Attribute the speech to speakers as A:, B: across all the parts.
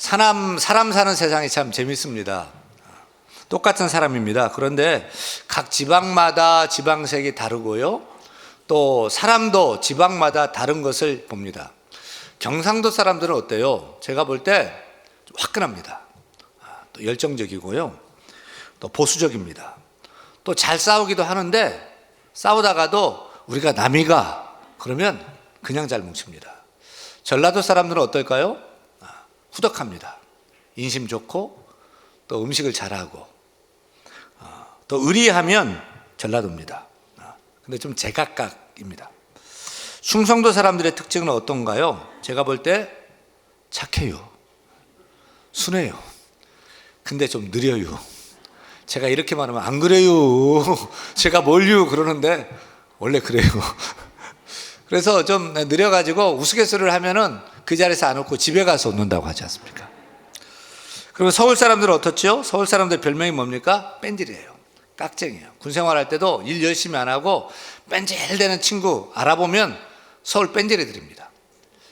A: 사람 사는 세상이 참 재밌습니다. 똑같은 사람입니다. 그런데 각 지방마다 지방색이 다르고요. 또 사람도 지방마다 다른 것을 봅니다. 경상도 사람들은 어때요? 제가 볼 때 화끈합니다. 또 열정적이고요. 또 보수적입니다. 또 잘 싸우기도 하는데 싸우다가도 우리가 남이가 그러면 그냥 잘 뭉칩니다. 전라도 사람들은 어떨까요? 후덕합니다. 인심 좋고 또 음식을 잘하고 또 의리하면 전라도입니다. 근데 좀 제각각입니다. 충청도 사람들의 특징은 어떤가요? 제가 볼 때 착해요. 순해요. 근데 좀 느려요. 제가 이렇게 말하면 안 그래요. 제가 뭘요? 그러는데 원래 그래요. 그래서 좀 느려가지고 우스갯소리를 하면은 그 자리에서 안 웃고 집에 가서 웃는다고 하지 않습니까? 그리고 서울 사람들은 어떻죠? 서울 사람들 별명이 뭡니까? 뺀질이에요. 깍쟁이에요. 군 생활할 때도 일 열심히 안 하고 뺀질대는 친구 알아보면 서울 뺀질이들입니다.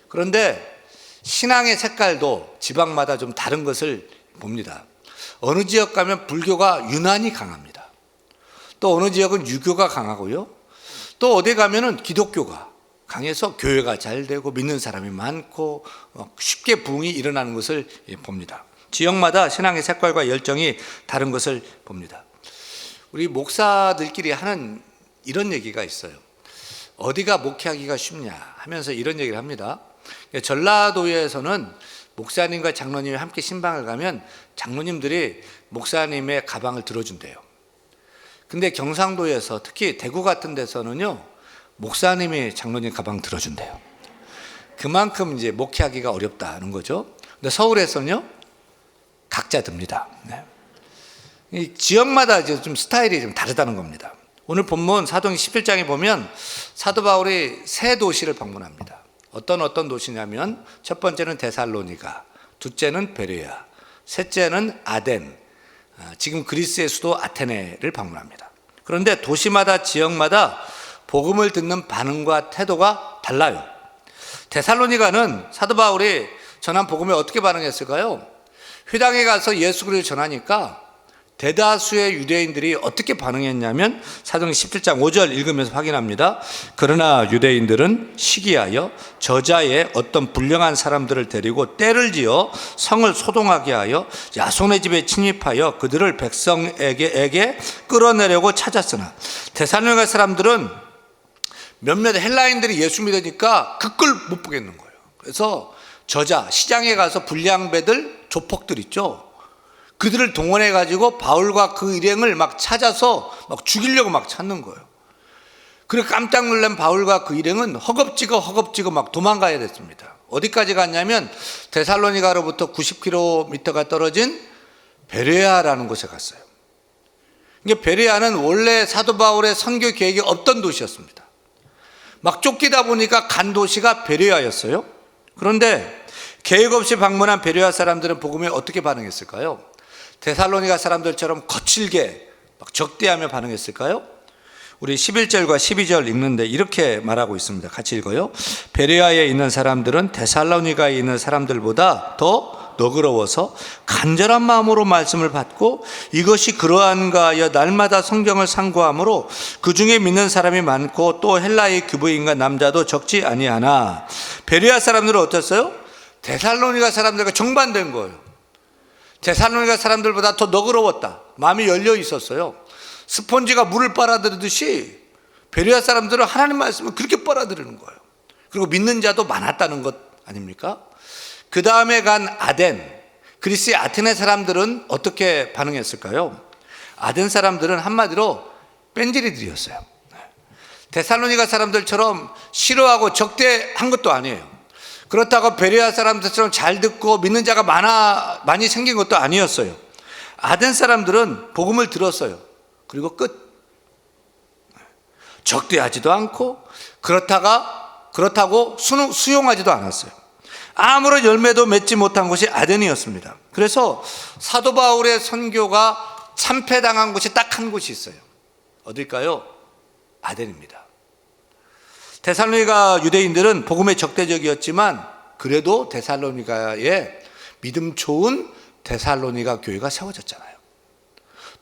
A: 그런데 신앙의 색깔도 지방마다 좀 다른 것을 봅니다. 어느 지역 가면 불교가 유난히 강합니다. 또 어느 지역은 유교가 강하고요. 또 어디 가면은 기독교가 강해서 교회가 잘 되고 믿는 사람이 많고 쉽게 부흥이 일어나는 것을 봅니다. 지역마다 신앙의 색깔과 열정이 다른 것을 봅니다. 우리 목사들끼리 하는 이런 얘기가 있어요. 어디가 목회하기가 쉽냐 하면서 이런 얘기를 합니다. 전라도에서는 목사님과 장로님이 함께 신방을 가면 장로님들이 목사님의 가방을 들어준대요. 근데 경상도에서 특히 대구 같은 데서는요, 목사님이 장로님 가방 들어준대요. 그만큼 이제 목회하기가 어렵다는 거죠. 근데 서울에서는요, 각자 듭니다. 네. 이 지역마다 이제 좀 스타일이 좀 다르다는 겁니다. 오늘 본문 사도행전 11장에 보면 사도 바울이 세 도시를 방문합니다. 어떤 도시냐면 첫 번째는 데살로니가, 둘째는 베레아, 셋째는 아덴, 지금 그리스의 수도 아테네를 방문합니다. 그런데 도시마다 지역마다 복음을 듣는 반응과 태도가 달라요. 데살로니가는 사도 바울이 전한 복음에 어떻게 반응했을까요? 회당에 가서 예수 그리스도를 전하니까 대다수의 유대인들이 어떻게 반응했냐면 사도행전 17장 5절 읽으면서 확인합니다. 그러나 유대인들은 시기하여 저자의 어떤 불량한 사람들을 데리고 떼를 지어 성을 소동하게 하여 야손의 집에 침입하여 그들을 백성에게 끌어내려고 찾았으나 데살로니가 사람들은 몇몇 헬라인들이 예수 믿으니까 그 꼴 못 보겠는 거예요. 그래서 저자 시장에 가서 불량배들 조폭들 있죠. 그들을 동원해 가지고 바울과 그 일행을 막 찾아서 막 죽이려고 막 찾는 거예요. 그래서 깜짝 놀란 바울과 그 일행은 허겁지겁 막 도망가야 됐습니다. 어디까지 갔냐면 데살로니가로부터 90km가 떨어진 베레아라는 곳에 갔어요. 이게 베레아는 원래 사도 바울의 선교 계획이 없던 도시였습니다. 막 쫓기다 보니까 간 도시가 베레아였어요. 그런데 계획 없이 방문한 베레아 사람들은 복음에 어떻게 반응했을까요? 데살로니가 사람들처럼 거칠게 막 적대하며 반응했을까요? 우리 11절과 12절 읽는데 이렇게 말하고 있습니다. 같이 읽어요. 베레아에 있는 사람들은 데살로니가에 있는 사람들보다 더 너그러워서 간절한 마음으로 말씀을 받고 이것이 그러한가 하여 날마다 성경을 상고하므로 그 중에 믿는 사람이 많고 또 헬라의 규부인과 남자도 적지 아니하나 베레아 사람들은 어땠어요? 데살로니가 사람들과 정반대인 거예요. 데살로니가 사람들보다 더 너그러웠다. 마음이 열려 있었어요. 스펀지가 물을 빨아들이듯이 베레아 사람들은 하나님 말씀을 그렇게 빨아들이는 거예요. 그리고 믿는 자도 많았다는 것 아닙니까? 그 다음에 간 아덴, 그리스의 아테네 사람들은 어떻게 반응했을까요? 아덴 사람들은 한마디로 뺀질이들이었어요. 데살로니가 사람들처럼 싫어하고 적대한 것도 아니에요. 그렇다고 베레아 사람들처럼 잘 듣고 믿는 자가 많이 생긴 것도 아니었어요. 아덴 사람들은 복음을 들었어요. 그리고 끝. 적대하지도 않고 그렇다고 수용하지도 않았어요. 아무런 열매도 맺지 못한 곳이 아덴이었습니다. 그래서 사도 바울의 선교가 참패당한 곳이 딱 한 곳이 있어요. 어딜까요? 아덴입니다. 데살로니가 유대인들은 복음에 적대적이었지만 그래도 데살로니가에 믿음 좋은 데살로니가 교회가 세워졌잖아요.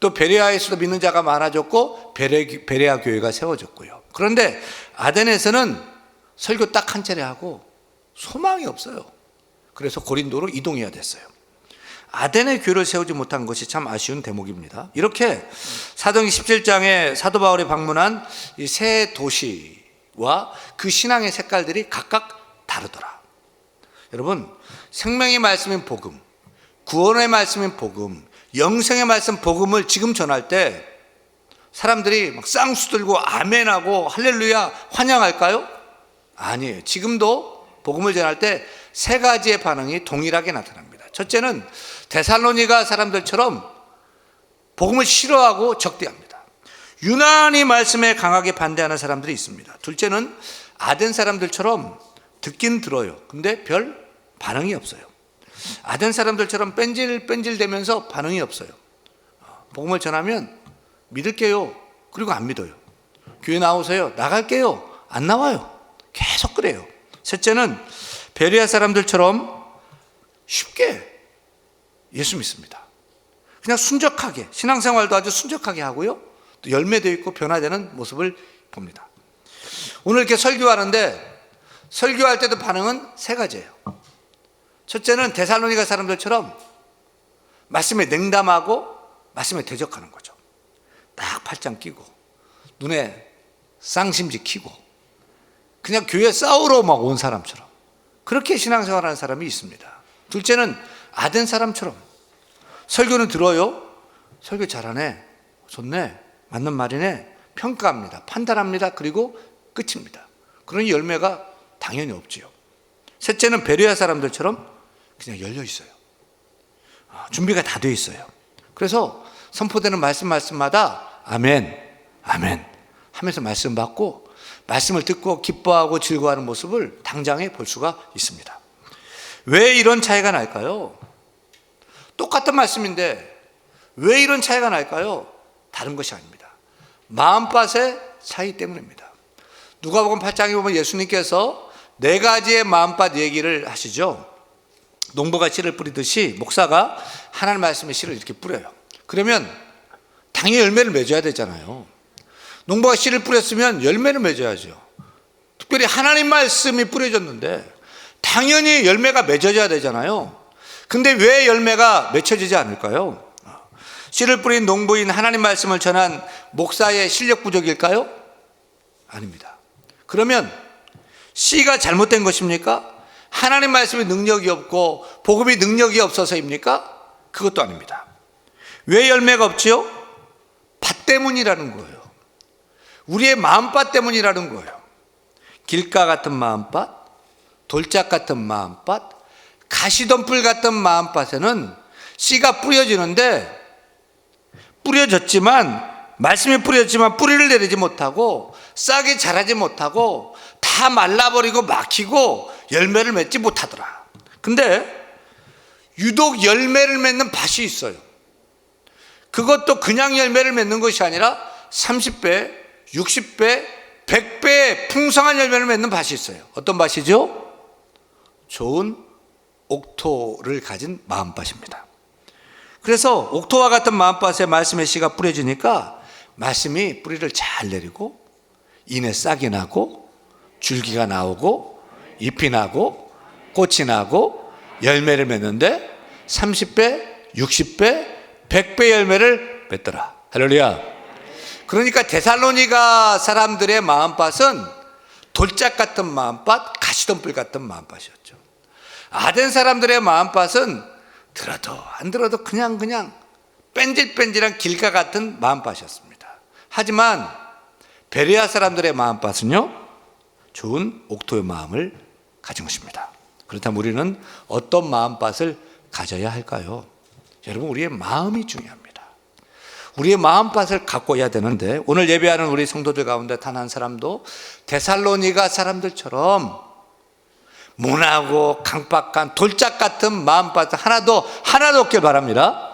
A: 또 베레아에서도 믿는 자가 많아졌고 베레아 교회가 세워졌고요. 그런데 아덴에서는 설교 딱 한 차례 하고 소망이 없어요. 그래서 고린도로 이동해야 됐어요. 아덴의 교회를 세우지 못한 것이 참 아쉬운 대목입니다. 이렇게 사도행전 17장에 사도 바울이 방문한 이 세 도시와 그 신앙의 색깔들이 각각 다르더라. 여러분, 생명의 말씀인 복음, 구원의 말씀인 복음, 영생의 말씀 복음을 지금 전할 때 사람들이 막 쌍수 들고 아멘하고 할렐루야 환영할까요? 아니에요. 지금도 복음을 전할 때 세 가지의 반응이 동일하게 나타납니다. 첫째는 데살로니가 사람들처럼 복음을 싫어하고 적대합니다. 유난히 말씀에 강하게 반대하는 사람들이 있습니다. 둘째는 아덴 사람들처럼 듣긴 들어요. 근데 별 반응이 없어요. 아덴 사람들처럼 뺀질뺀질대면서 반응이 없어요. 복음을 전하면 믿을게요. 그리고 안 믿어요. 교회 나오세요. 나갈게요. 안 나와요. 계속 그래요. 셋째는 베레아 사람들처럼 쉽게 예수 믿습니다. 그냥 순적하게, 신앙생활도 아주 순적하게 하고요. 또 열매도 있고 변화되는 모습을 봅니다. 오늘 이렇게 설교하는데 설교할 때도 반응은 세 가지예요. 첫째는 데살로니가 사람들처럼 말씀에 냉담하고 말씀에 대적하는 거죠. 딱 팔짱 끼고 눈에 쌍심지 키고 그냥 교회 싸우러 막 온 사람처럼 그렇게 신앙생활하는 사람이 있습니다. 둘째는 아덴 사람처럼 설교는 들어요. 설교 잘하네, 좋네, 맞는 말이네, 평가합니다, 판단합니다. 그리고 끝입니다. 그러니 열매가 당연히 없지요. 셋째는 베레아 사람들처럼 그냥 열려 있어요. 준비가 다 돼 있어요. 그래서 선포되는 말씀마다 아멘, 아멘 하면서 말씀 받고 말씀을 듣고 기뻐하고 즐거워하는 모습을 당장에 볼 수가 있습니다. 왜 이런 차이가 날까요? 똑같은 말씀인데 왜 이런 차이가 날까요? 다른 것이 아닙니다. 마음밭의 차이 때문입니다. 누가복음 8장에 보면 예수님께서 네 가지의 마음밭 얘기를 하시죠. 농부가 씨를 뿌리듯이 목사가 하나님 말씀의 씨를 이렇게 뿌려요. 그러면 당연히 열매를 맺어야 되잖아요. 농부가 씨를 뿌렸으면 열매를 맺어야죠. 특별히 하나님 말씀이 뿌려졌는데 당연히 열매가 맺어져야 되잖아요. 근데 왜 열매가 맺혀지지 않을까요? 씨를 뿌린 농부인 하나님 말씀을 전한 목사의 실력 부족일까요? 아닙니다. 그러면 씨가 잘못된 것입니까? 하나님 말씀의 능력이 없고 복음의 능력이 없어서입니까? 그것도 아닙니다. 왜 열매가 없지요? 밭 때문이라는 거예요. 우리의 마음밭 때문이라는 거예요. 길가 같은 마음밭, 돌짝 같은 마음밭, 가시덤불 같은 마음밭에는 씨가 뿌려지는데 말씀이 뿌려졌지만 뿌리를 내리지 못하고 싹이 자라지 못하고 다 말라버리고 막히고 열매를 맺지 못하더라. 근데 유독 열매를 맺는 밭이 있어요. 그것도 그냥 열매를 맺는 것이 아니라 30배, 60배, 100배의 풍성한 열매를 맺는 밭이 있어요. 어떤 밭이죠? 좋은 옥토를 가진 마음밭입니다. 그래서 옥토와 같은 마음밭에 말씀의 씨가 뿌려지니까 말씀이 뿌리를 잘 내리고 이내 싹이 나고 줄기가 나오고 잎이 나고 꽃이 나고 열매를 맺는데 30배, 60배, 100배 열매를 맺더라. 할렐루야. 그러니까 데살로니가 사람들의 마음밭은 돌짝 같은 마음밭, 가시덤불 같은 마음밭이었죠. 아덴 사람들의 마음밭은 들어도 안 들어도 그냥 뺀질뺀질한 길가 같은 마음밭이었습니다. 하지만 베레아 사람들의 마음밭은요, 좋은 옥토의 마음을 가진 것입니다. 그렇다면 우리는 어떤 마음밭을 가져야 할까요? 여러분, 우리의 마음이 중요합니다. 우리의 마음밭을 가꿔야 되는데 오늘 예배하는 우리 성도들 가운데 단 한 사람도 데살로니가 사람들처럼 모나고 강박한 돌짝 같은 마음밭 하나도 없길 바랍니다.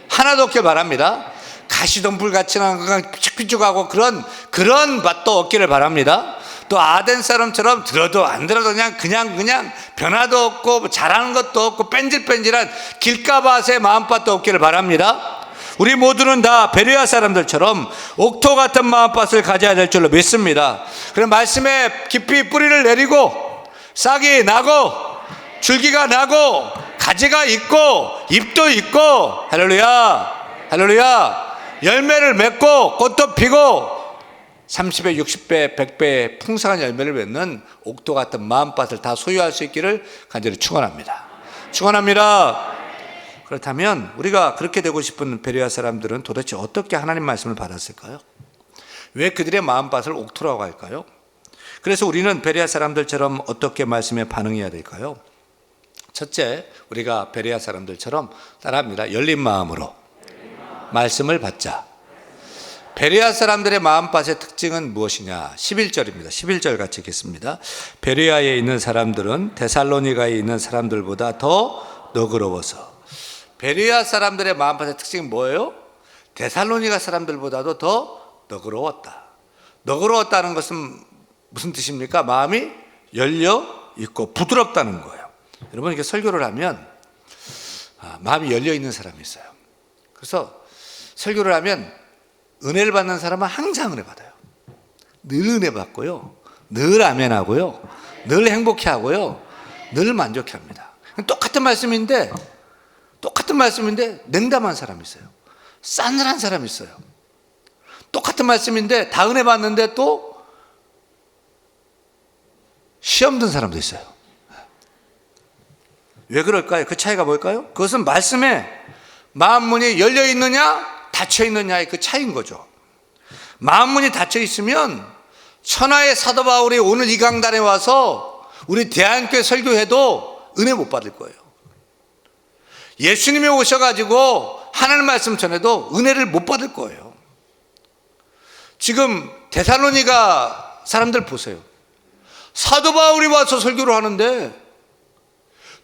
A: 하나도 없길 바랍니다. 가시덤불 같이 피죽피죽하고 그런 밭도 없기를 바랍니다. 또 아덴 사람처럼 들어도 안 들어도 그냥 변화도 없고 잘하는 것도 없고 뺀질뺀질한 길가밭의 마음밭도 없기를 바랍니다. 우리 모두는 다 베레아 사람들처럼 옥토 같은 마음밭을 가져야 될 줄로 믿습니다. 그런 말씀에 깊이 뿌리를 내리고 싹이 나고 줄기가 나고 가지가 있고 잎도 있고 할렐루야 할렐루야 열매를 맺고 꽃도 피고 30배 60배 100배 풍성한 열매를 맺는 옥토 같은 마음밭을 다 소유할 수 있기를 간절히 축원합니다. 축원합니다. 그렇다면 우리가 그렇게 되고 싶은 베레아 사람들은 도대체 어떻게 하나님 말씀을 받았을까요? 왜 그들의 마음밭을 옥토라고 할까요? 그래서 우리는 베레아 사람들처럼 어떻게 말씀에 반응해야 될까요? 첫째, 우리가 베레아 사람들처럼 따라합니다. 열린 마음으로 말씀을 받자. 베레아 사람들의 마음밭의 특징은 무엇이냐? 11절입니다. 11절 같이 읽겠습니다. 베레아에 있는 사람들은 데살로니가에 있는 사람들보다 더 너그러워서. 베레아 사람들의 마음밭의 특징은 뭐예요? 데살로니가 사람들보다도 더 너그러웠다. 너그러웠다는 것은 무슨 뜻입니까? 마음이 열려 있고 부드럽다는 거예요. 여러분 이렇게 설교를 하면 마음이 열려 있는 사람이 있어요. 그래서 설교를 하면 은혜를 받는 사람은 항상 은혜 받아요. 늘 은혜 받고요. 늘 아멘하고요. 늘 행복해하고요. 늘 만족해합니다. 똑같은 말씀인데 냉담한 사람이 있어요. 싸늘한 사람이 있어요. 똑같은 말씀인데 다 은혜 받는데 또 시험 든 사람도 있어요. 왜 그럴까요? 그 차이가 뭘까요? 그것은 말씀에 마음문이 열려 있느냐 닫혀 있느냐의 그 차이인 거죠. 마음문이 닫혀 있으면 천하의 사도 바울이 오늘 이 강단에 와서 우리 대한교회 설교해도 은혜 못 받을 거예요. 예수님이 오셔가지고 하나님 말씀 전해도 은혜를 못 받을 거예요. 지금 데살로니가 사람들 보세요. 사도 바울이 와서 설교를 하는데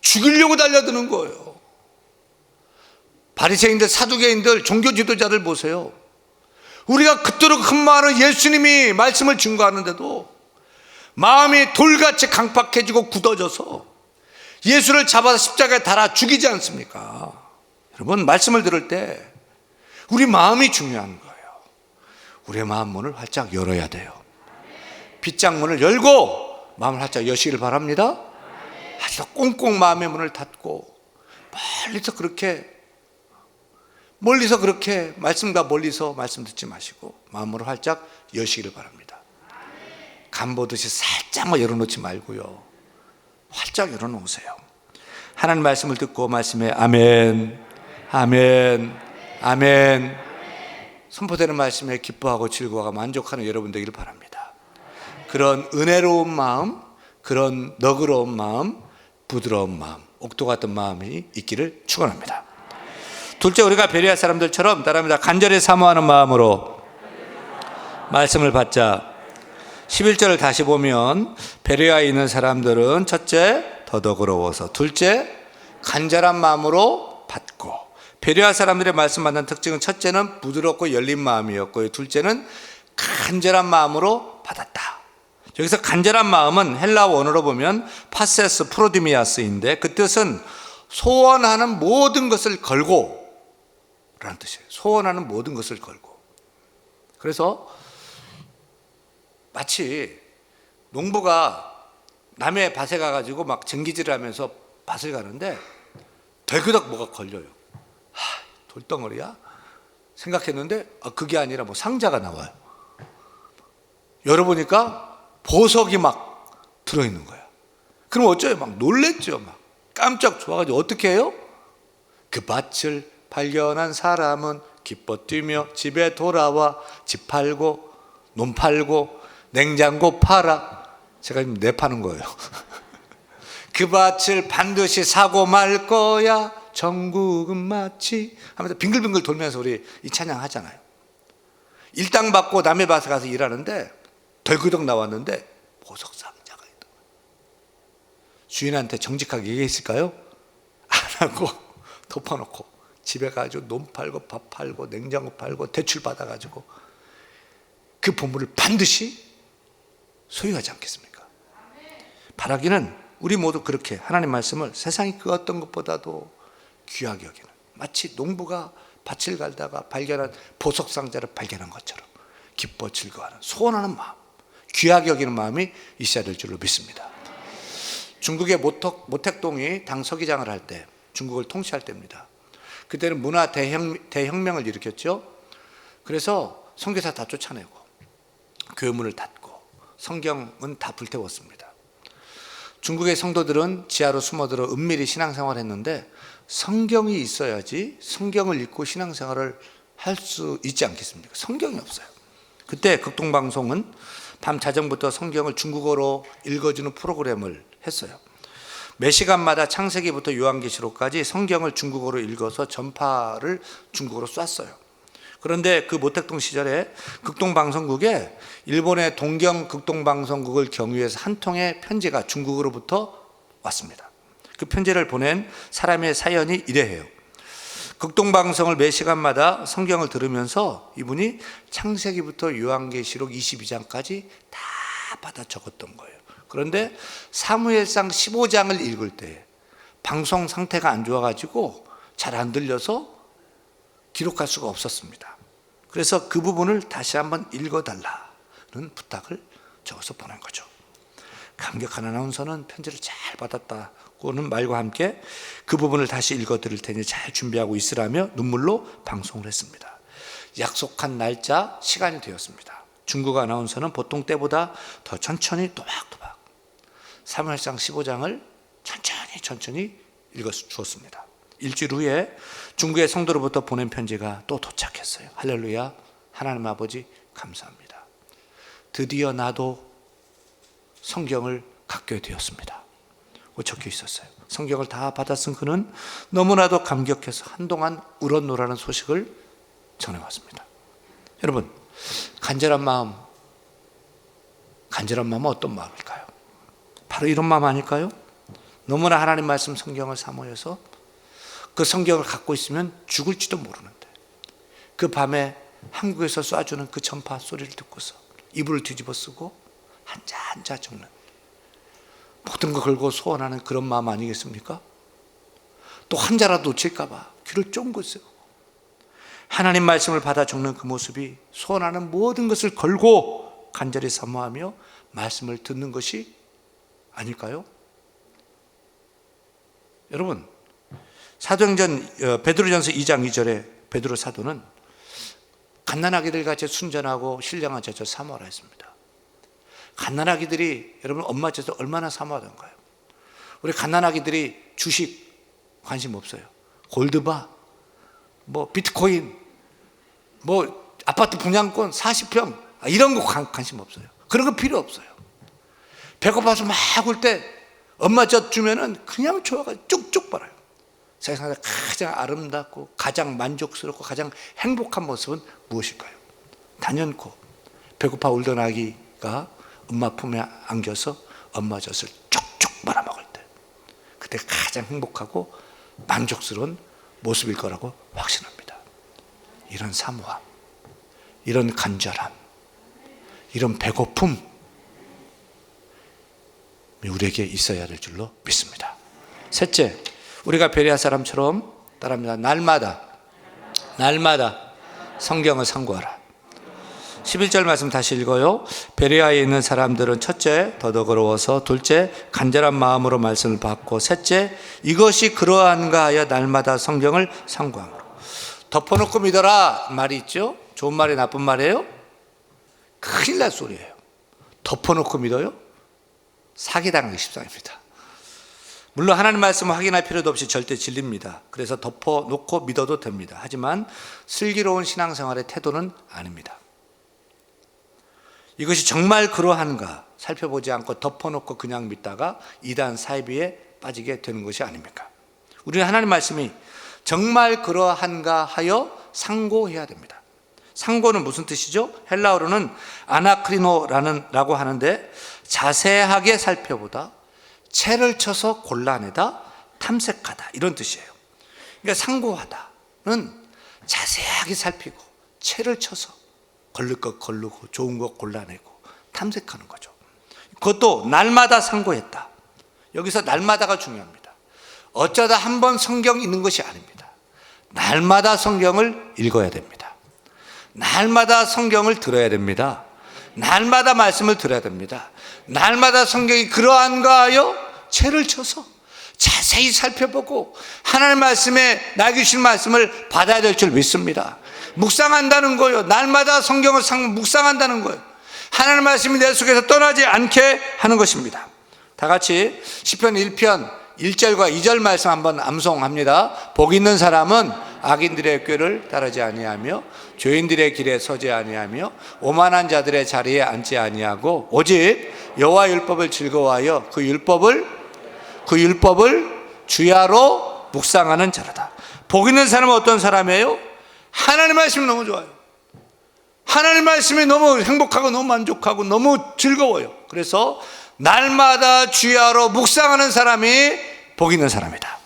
A: 죽이려고 달려드는 거예요. 바리새인들, 사두개인들, 종교 지도자들 보세요. 우리가 그토록 큰 많은 예수님이 말씀을 증거하는데도 마음이 돌같이 강팍해지고 굳어져서 예수를 잡아서 십자가에 달아 죽이지 않습니까? 여러분 말씀을 들을 때 우리 마음이 중요한 거예요. 우리의 마음 문을 활짝 열어야 돼요. 빗장문을 열고 마음을 활짝 여시기를 바랍니다. 아주 꽁꽁 마음의 문을 닫고 멀리서 그렇게 말씀과 멀리서 말씀 듣지 마시고 마음으로 활짝 여시기를 바랍니다. 간 보듯이 살짝만 열어놓지 말고요. 활짝 열어놓으세요. 하나님 말씀을 듣고 말씀에 아멘, 아멘, 아멘 선포되는 말씀에 기뻐하고 즐거워하고 만족하는 여러분 되기를 바랍니다. 그런 은혜로운 마음, 그런 너그러운 마음, 부드러운 마음, 옥토 같은 마음이 있기를 축원합니다. 둘째, 우리가 베레아 사람들처럼 따라합니다. 간절히 사모하는 마음으로 말씀을 받자. 11절을 다시 보면 베레아에 있는 사람들은 첫째, 더 너그러워서, 둘째, 간절한 마음으로 받고. 베레아 사람들의 말씀 받는 특징은 첫째는 부드럽고 열린 마음이었고요. 둘째는 간절한 마음으로 받았다. 여기서 간절한 마음은 헬라어 원어로 보면 파세스 프로디미아스인데 그 뜻은 소원하는 모든 것을 걸고 라는 뜻이에요. 소원하는 모든 것을 걸고. 그래서 마치 농부가 남의 밭에 가가지고 막 쟁기질을 하면서 밭을 가는데 덜그덕 뭐가 걸려요. 돌덩어리야? 생각했는데 그게 아니라 뭐 상자가 나와요. 열어보니까 보석이 막 들어있는 거야. 그럼 어쩌요? 막 놀랬죠. 막 깜짝 좋아가지고 어떻게 해요? 그 밭을 발견한 사람은 기뻐 뛰며 집에 돌아와 집 팔고 논 팔고 냉장고 팔아. 제가 지금 내 파는 거예요. 그 밭을 반드시 사고 말 거야. 전국은 마치 하면서 빙글빙글 돌면서 우리 이 찬양 하잖아요. 일당 받고 남의 밭에 가서 일하는데 덜그덕 나왔는데 보석 상자가 있다. 주인한테 정직하게 얘기했을까요? 안 하고 덮어놓고 집에 가지고 논 팔고 밥 팔고 냉장고 팔고 대출 받아가지고 그 보물을 반드시 소유하지 않겠습니까? 바라기는 우리 모두 그렇게 하나님 말씀을 세상이 그 어떤 것보다도 귀하게 여기는, 마치 농부가 밭을 갈다가 발견한 보석상자를 발견한 것처럼 기뻐 즐거워하는, 소원하는 마음, 귀하게 여기는 마음이 있어야 될 줄로 믿습니다. 중국의 모택동이 당 서기장을 할 때, 중국을 통치할 때입니다. 그때는 문화 대혁명을 일으켰죠. 그래서 선교사 다 쫓아내고 교회문을 닫고 성경은 다 불태웠습니다. 중국의 성도들은 지하로 숨어들어 은밀히 신앙생활을 했는데, 성경이 있어야지 성경을 읽고 신앙생활을 할 수 있지 않겠습니까? 성경이 없어요. 그때 극동방송은 밤 자정부터 성경을 중국어로 읽어주는 프로그램을 했어요. 매 시간마다 창세기부터 요한계시록까지 성경을 중국어로 읽어서 전파를 중국어로 쐈어요. 그런데 그 모택동 시절에 극동방송국에 일본의 동경 극동방송국을 경유해서 한 통의 편지가 중국으로부터 왔습니다. 그 편지를 보낸 사람의 사연이 이래해요. 극동방송을 매 시간마다 성경을 들으면서 이분이 창세기부터 요한계시록 22장까지 다 받아 적었던 거예요. 그런데 사무엘상 15장을 읽을 때 방송 상태가 안 좋아가지고 잘 안 들려서 기록할 수가 없었습니다. 그래서 그 부분을 다시 한번 읽어달라는 부탁을 적어서 보낸 거죠. 감격한 아나운서는 편지를 잘 받았다고는 말과 함께 그 부분을 다시 읽어드릴 테니 잘 준비하고 있으라며 눈물로 방송을 했습니다. 약속한 날짜, 시간이 되었습니다. 중국 아나운서는 보통 때보다 더 천천히 또박또박 사무엘상 15장을 천천히 읽어 주었습니다. 일주일 후에 중국의 성도로부터 보낸 편지가 또 도착했어요. 할렐루야, 하나님 아버지 감사합니다. 드디어 나도 성경을 갖게 되었습니다. 적혀 있었어요. 성경을 다 받았은 그는 너무나도 감격해서 한동안 울었노라는 소식을 전해왔습니다. 여러분, 간절한 마음은 어떤 마음일까요? 바로 이런 마음 아닐까요? 너무나 하나님 말씀 성경을 사모해서 그 성경을 갖고 있으면 죽을지도 모르는데, 그 밤에 한국에서 쏴주는 그 전파 소리를 듣고서 이불을 뒤집어 쓰고 한자 적는, 모든 걸 걸고 소원하는 그런 마음 아니겠습니까? 또 한자라도 놓칠까 봐 귀를 쫑긋 세우고 하나님 말씀을 받아 적는 그 모습이 소원하는 모든 것을 걸고 간절히 사모하며 말씀을 듣는 것이 아닐까요? 여러분, 사도행전 베드로전서 2장 2절에 베드로 사도는 갓난아기들 같이 순전하고 신령한 제자 사모하라 했습니다. 갓난아기들이 여러분 엄마 젖을 얼마나 사모하던가요? 우리 갓난아기들이 주식 관심 없어요. 골드바, 뭐 비트코인, 뭐 아파트 분양권 40평 이런 거 관심 없어요. 그런 거 필요 없어요. 배고파서 막 울 때 엄마 젖 주면은 그냥 좋아가지고 쭉쭉 빨아요. 세상에서 가장 아름답고 가장 만족스럽고 가장 행복한 모습은 무엇일까요? 단연코 배고파 울던 아기가 엄마 품에 안겨서 엄마 젖을 쭉쭉 빨아먹을 때, 그때 가장 행복하고 만족스러운 모습일 거라고 확신합니다. 이런 사모함, 이런 간절함, 이런 배고픔 우리에게 있어야 될 줄로 믿습니다. 셋째, 우리가 베레아 사람처럼 따라합니다. 날마다 성경을 상고하라. 11절 말씀 다시 읽어요. 베레아에 있는 사람들은 첫째, 더더거러워서, 둘째, 간절한 마음으로 말씀을 받고, 셋째, 이것이 그러한가 하여 날마다 성경을 상고함으로. 덮어놓고 믿어라 말이 있죠. 좋은 말이 나쁜 말이에요? 큰일 날 소리예요. 덮어놓고 믿어요? 사기당하기 십상입니다. 물론 하나님 말씀을 확인할 필요도 없이 절대 진리입니다. 그래서 덮어놓고 믿어도 됩니다. 하지만 슬기로운 신앙생활의 태도는 아닙니다. 이것이 정말 그러한가 살펴보지 않고 덮어놓고 그냥 믿다가 이단 사이비에 빠지게 되는 것이 아닙니까? 우리는 하나님 말씀이 정말 그러한가 하여 상고해야 됩니다. 상고는 무슨 뜻이죠? 헬라어로는 아나크리노라고 하는데, 자세하게 살펴보다, 채를 쳐서 골라내다, 탐색하다, 이런 뜻이에요. 그러니까 상고하다는 자세하게 살피고 채를 쳐서 걸릴 것 걸르고 좋은 것 골라내고 탐색하는 거죠. 그것도 날마다 상고했다. 여기서 날마다가 중요합니다. 어쩌다 한 번 성경 읽는 것이 아닙니다. 날마다 성경을 읽어야 됩니다. 날마다 성경을 들어야 됩니다. 날마다 말씀을 들어야 됩니다. 날마다 성경이 그러한가 하여 채를 쳐서 자세히 살펴보고 하나님 말씀에 나에게 주신 말씀을 받아야 될 줄 믿습니다. 묵상한다는 거예요. 날마다 성경을 묵상한다는 거예요. 하나님 말씀이 내 속에서 떠나지 않게 하는 것입니다. 다 같이 시편 1편 1절과 2절 말씀 한번 암송합니다. 복 있는 사람은 악인들의 꾀를 따르지 아니하며 죄인들의 길에 서지 아니하며 오만한 자들의 자리에 앉지 아니하고 오직 여호와 율법을 즐거워하여 그 율법을 주야로 묵상하는 자로다. 복 있는 사람은 어떤 사람이에요? 하나님 말씀이 너무 좋아요. 하나님 말씀이 너무 행복하고 너무 만족하고 너무 즐거워요. 그래서 날마다 주야로 묵상하는 사람이 복 있는 사람이다.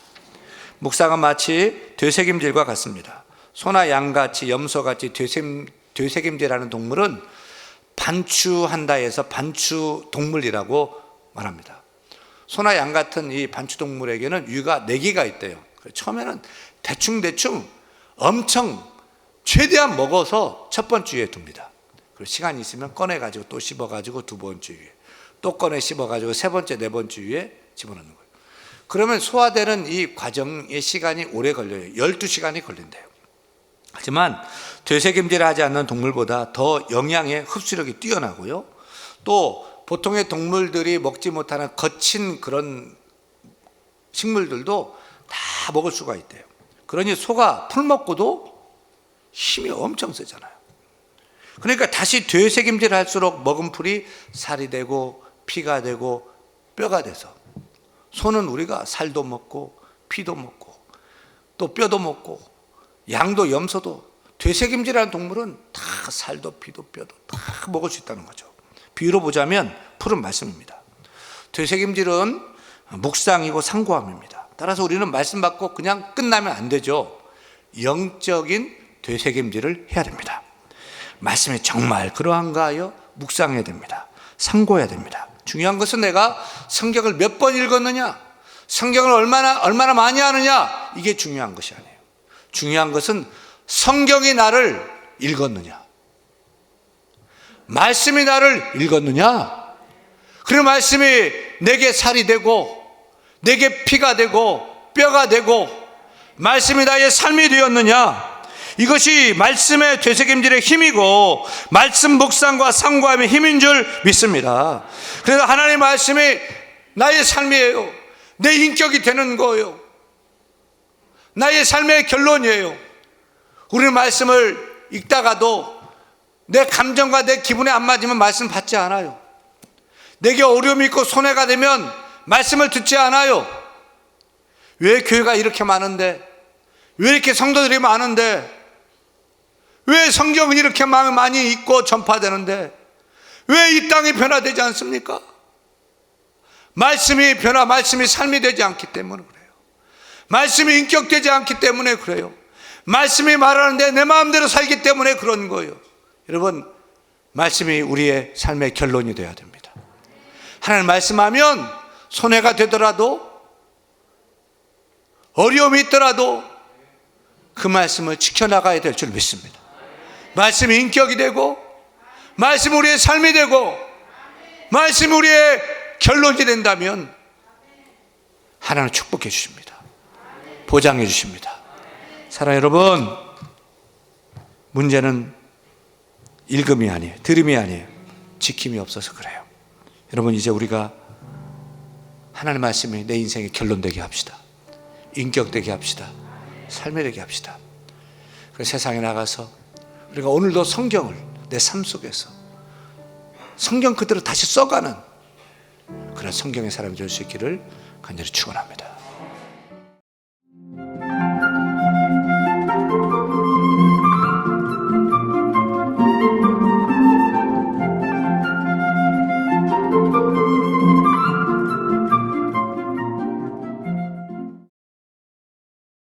A: 묵상은 마치 되새김질과 같습니다. 소나 양같이 염소같이 되새김질하는 동물은 반추한다 해서 반추동물이라고 말합니다. 소나 양 같은 이 반추동물에게는 위가 4개가 있대요. 처음에는 대충 엄청 최대한 먹어서 첫 번째 위에 둡니다. 그리고 시간이 있으면 꺼내가지고 또 씹어가지고 두 번째 위에, 또 꺼내 씹어가지고 세 번째, 네 번째 위에 집어넣는 거예요. 그러면 소화되는 이 과정의 시간이 오래 걸려요. 12시간이 걸린대요. 하지만 되새김질을 하지 않는 동물보다 더 영양의 흡수력이 뛰어나고요. 또 보통의 동물들이 먹지 못하는 거친 그런 식물들도 다 먹을 수가 있대요. 그러니 소가 풀 먹고도 힘이 엄청 세잖아요. 그러니까 다시 되새김질 할수록 먹은 풀이 살이 되고 피가 되고 뼈가 돼서, 소는 우리가 살도 먹고 피도 먹고 또 뼈도 먹고 양도 염소도, 되새김질하는 동물은 다 살도 피도 뼈도 다 먹을 수 있다는 거죠. 비유로 보자면 풀은 말씀입니다. 되새김질은 묵상이고 상고함입니다. 따라서 우리는 말씀 받고 그냥 끝나면 안 되죠. 영적인 되새김질을 해야 됩니다. 말씀이 정말 그러한가 하여 묵상해야 됩니다. 상고해야 됩니다. 중요한 것은 내가 성경을 몇 번 읽었느냐, 성경을 얼마나 많이 하느냐, 이게 중요한 것이 아니에요. 중요한 것은 성경이 나를 읽었느냐, 말씀이 나를 읽었느냐, 그 말씀이 내게 살이 되고 내게 피가 되고 뼈가 되고 말씀이 나의 삶이 되었느냐, 이것이 말씀의 되새김질의 힘이고 말씀 묵상과 상고함의 힘인 줄 믿습니다. 그래서 하나님의 말씀이 나의 삶이에요. 내 인격이 되는 거예요. 나의 삶의 결론이에요. 우리는 말씀을 읽다가도 내 감정과 내 기분에 안 맞으면 말씀 받지 않아요. 내게 어려움이 있고 손해가 되면 말씀을 듣지 않아요. 왜 교회가 이렇게 많은데, 왜 이렇게 성도들이 많은데, 왜 성경은 이렇게 많이 읽고 전파되는데 왜 이 땅이 변화되지 않습니까? 말씀이 말씀이 삶이 되지 않기 때문에 그래요. 말씀이 인격되지 않기 때문에 그래요. 말씀이 말하는데 내 마음대로 살기 때문에 그런 거예요. 여러분, 말씀이 우리의 삶의 결론이 되어야 됩니다. 하나님 말씀하면 손해가 되더라도 어려움이 있더라도 그 말씀을 지켜나가야 될 줄 믿습니다. 말씀이 인격이 되고 말씀이 우리의 삶이 되고 말씀이 우리의 결론이 된다면 하나님 축복해 주십니다. 보장해 주십니다. 사랑하는 여러분, 문제는 읽음이 아니에요. 들음이 아니에요. 지킴이 없어서 그래요. 여러분, 이제 우리가 하나님 말씀이 내 인생의 결론 되게 합시다. 인격 되게 합시다. 삶이 되게 합시다. 그래서 세상에 나가서 우리가 오늘도 성경을 내 삶 속에서 성경 그대로 다시 써가는 그런 성경의 사람이 될 수 있기를 간절히 축원합니다.